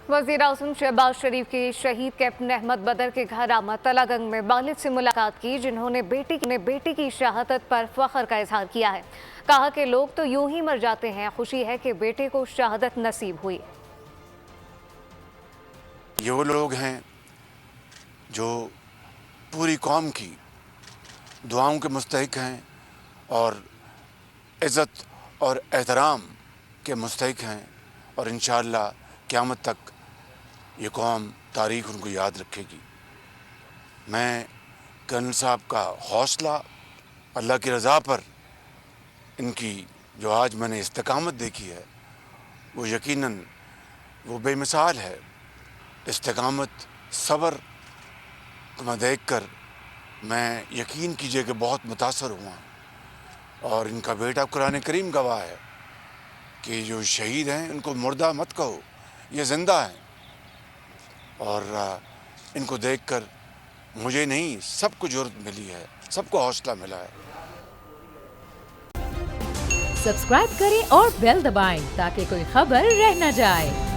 वज़ीर आज़म शहबाज शरीफ की शहीद कैप्टन अहमद बदर के घर आमद, तलागंग में वालिद से मुलाकात की, जिन्होंने बेटी की शहादत पर फख्र का इजहार किया है। कहा कि लोग तो यूं ही मर जाते हैं, खुशी है कि बेटे को शहादत नसीब हुई। ये वो लोग हैं जो पूरी कौम की दुआओं के मुस्तहिक हैं और इज़्ज़त और एहतराम के मुस्तहिक हैं, और इंशाअल्लाह क़यामत तक ये कौम तारीख़ उनको याद रखेगी। मैं कर्नल साहब का हौसला, अल्लाह की रज़ा पर इनकी जो आज मैंने इस्तिकामत देखी है, वो यकीनन वो बेमिसाल है। इस्तिकामत, सब्र को मैं देख कर मैं यकीन कीजिए कि बहुत मुतासर हुआ। और इनका बेटा कुरान करीम गवाह है कि जो शहीद हैं उनको मुर्दा मत कहो, ये ज़िंदा हैं। और इनको देखकर मुझे नहीं, सबको जुर्रत मिली है, सबको हौसला मिला है। सब्सक्राइब करें और बेल दबाएं ताकि कोई खबर रह न जाए।